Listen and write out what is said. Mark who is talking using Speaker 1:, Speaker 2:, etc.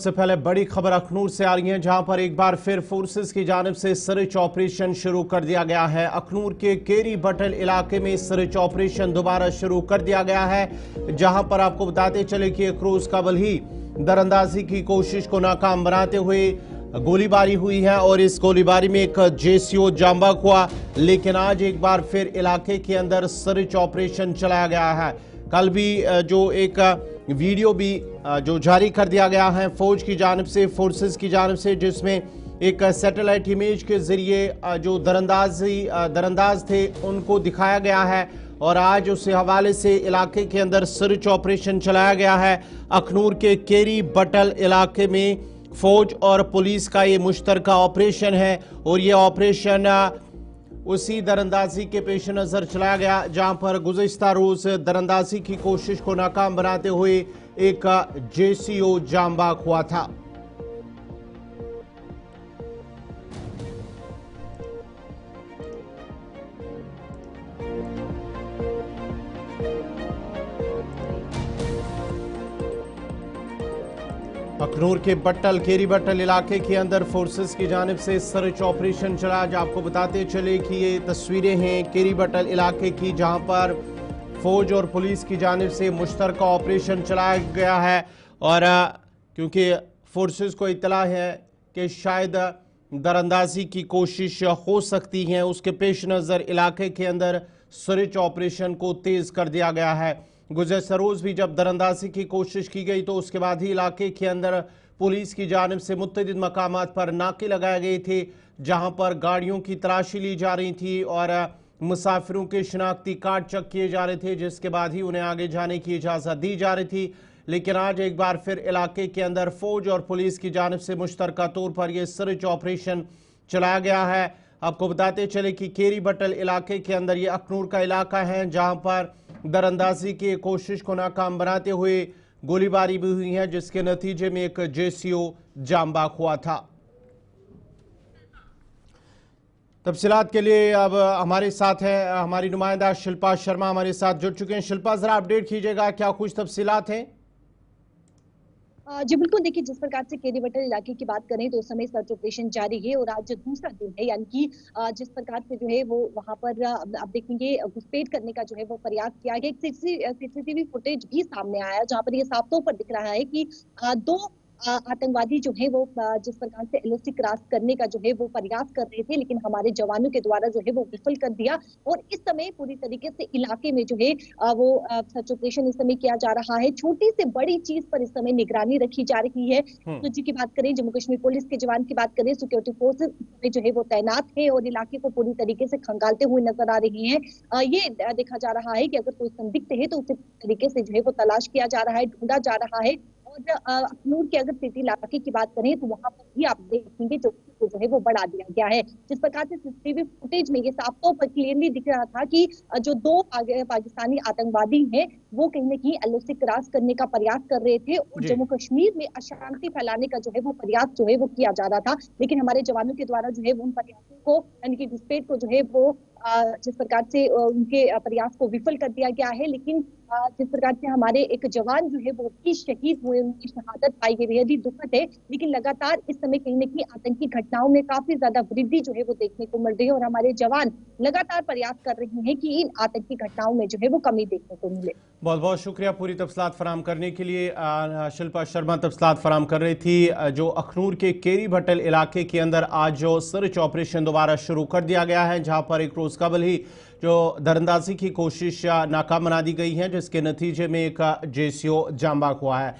Speaker 1: सबसे पहले बड़ी खबर अखनूर से आ रही है, जहां पर एक बार फिर फोर्सेस की जानिब से सर्च ऑपरेशन शुरू कर दिया गया है। अखनूर के केरी बटल इलाके में सर्च ऑपरेशन दोबारा शुरू कर दिया गया है, जहां पर आपको बताते चले कि एक रोज कबल ही दरअंदाजी की कोशिश को नाकाम बनाते हुए गोलीबारी हुई है और इस गोलीबारी में एक जेसीओ जाम बहक हुआ। लेकिन आज एक बार फिर इलाके के अंदर सर्च ऑपरेशन चलाया गया है। कल भी जो एक वीडियो भी जो जारी कर दिया गया है फौज की जानिब से, फोर्सेस की जानिब से, जिसमें एक सैटेलाइट इमेज के जरिए जो दरअंदाज थे उनको दिखाया गया है और आज उस हवाले से इलाके के अंदर सर्च ऑपरेशन चलाया गया है। अखनूर के केरी बटल इलाके में फौज और पुलिस का ये मुश्तरका ऑपरेशन है और ये ऑपरेशन उसी दरअंदाजी के पेश नज़र चलाया गया, जहां पर गुज़िश्ता रोज दरअंदाजी की कोशिश को नाकाम बनाते हुए एक जेसीओ जाम बहक हुआ था। अखनूर के केरी बट्टल इलाके के अंदर फोर्सेस की जानिब से सर्च ऑपरेशन चला। आज आपको बताते चले कि ये तस्वीरें हैं केरी बट्टल इलाके की, जहां पर फौज और पुलिस की जानिब से मुश्तरका ऑपरेशन चलाया गया है और क्योंकि फोर्सेस को इत्तला है कि शायद दरअंदाजी की कोशिश हो सकती है, उसके पेश नज़र इलाके के अंदर सर्च ऑपरेशन को तेज़ कर दिया गया है। गुज़श्ता रोज़ भी जब दरअंदाजी की कोशिश की गई तो उसके बाद ही इलाके के अंदर पुलिस की जानिब से मुतअद्दिद मकामात पर नाके लगाए गए थे, जहां पर गाड़ियों की तलाशी ली जा रही थी और मुसाफिरों के शनाख्ती कार्ड चेक किए जा रहे थे, जिसके बाद ही उन्हें आगे जाने की इजाज़त दी जा रही थी। लेकिन आज एक बार फिर इलाके के अंदर फौज और पुलिस की जानिब से मुश्तरका तौर पर यह सर्च ऑपरेशन चलाया गया है। आपको बताते चले कि केरी बटल इलाके के अंदर ये अखनूर का इलाका है, जहां पर दरअंदाजी की कोशिश को नाकाम बनाते हुए गोलीबारी भी हुई है, जिसके नतीजे में एक जेसीओ जाम बहक हुआ था। तफसीलात के लिए अब हमारे साथ है हमारी नुमाइंदा शिल्पा शर्मा, हमारे साथ जुड़ चुके हैं। शिल्पा, जरा अपडेट कीजिएगा, क्या कुछ तफसीलात हैं?
Speaker 2: जी बिल्कुल, देखिए जिस प्रकार से केरी बटल इलाके की बात करें तो उस समय सर्च ऑपरेशन जारी है और आज दूसरा दिन है, यानी कि जिस प्रकार से जो है वो वहां पर आप देखेंगे घुसपैठ करने का जो है वो प्रयास किया गया। एक सीसीटीवी फुटेज भी सामने आया जहां पर ये साफ तौर पर दिख रहा है कि दो आतंकवादी जो है वो जिस प्रकार से एलओसी क्रॉस करने का जो है वो प्रयास कर रहे थे, लेकिन हमारे जवानों के द्वारा जो है वो विफल कर दिया और इस समय पूरी तरीके से इलाके में जो है वो सर्च ऑपरेशन इस समय किया जा रहा है। छोटी से बड़ी चीज पर इस समय निगरानी रखी जा रही है। तो जी की बात करें, जम्मू कश्मीर पुलिस के जवान की बात करें, सिक्योरिटी फोर्सेस में जो है वो तैनात है और इलाके को पूरी तरीके से खंगालते हुए नजर आ रही है। ये देखा जा रहा है कि अगर कोई संदिग्ध है तो उसे तरीके से जो है वो तलाश किया जा रहा है, ढूंढा जा रहा है। और अखनूर के अगर सिटी इलाके की बात करें तो वहां पर भी आप देखेंगे चौकी को जो है वो बढ़ा दिया गया है। जिस प्रकार से सीसीटीवी फुटेज में ये साफ तौर पर क्लियरली दिख रहा था कि जो दो पाकिस्तानी आतंकवादी हैं वो कहीं न कहीं एलओसी क्रॉस करने का प्रयास कर रहे थे और जम्मू कश्मीर में अशांति फैलाने का जो है वो प्रयास जो है वो किया जा रहा था। लेकिन हमारे जवानों के द्वारा जो है उन प्रयासों को, यानी कि घुसपैठ को जो है वो जिस प्रकार से उनके प्रयास को विफल कर दिया गया है। लेकिन जिस प्रकार से हमारे एक जवान जो है वो भी शहीद हुए, उनकी शहादत पाई गई, बेहद ही दुखद है। लेकिन लगातार इस समय कहीं न कहीं आतंकी घटनाओं में काफी ज्यादा वृद्धि जो है वो देखने को मिल रही है और हमारे जवान लगातार प्रयास कर रहे हैं कि इन आतंकी घटनाओं में जो है वो कमी देखने को मिले।
Speaker 1: बहुत बहुत शुक्रिया पूरी तफसीलात फराम करने के लिए। शिल्पा शर्मा तफसीलात फराम कर रही थी। जो अखनूर के केरी बटल इलाके के अंदर आज जो सर्च ऑपरेशन दोबारा शुरू कर दिया गया है, जहां पर एक रोज़ कबल ही जो दरअंदाजी की कोशिश नाकाम बना दी गई है, जिसके नतीजे में एक जेसीओ जाम बहक हुआ है।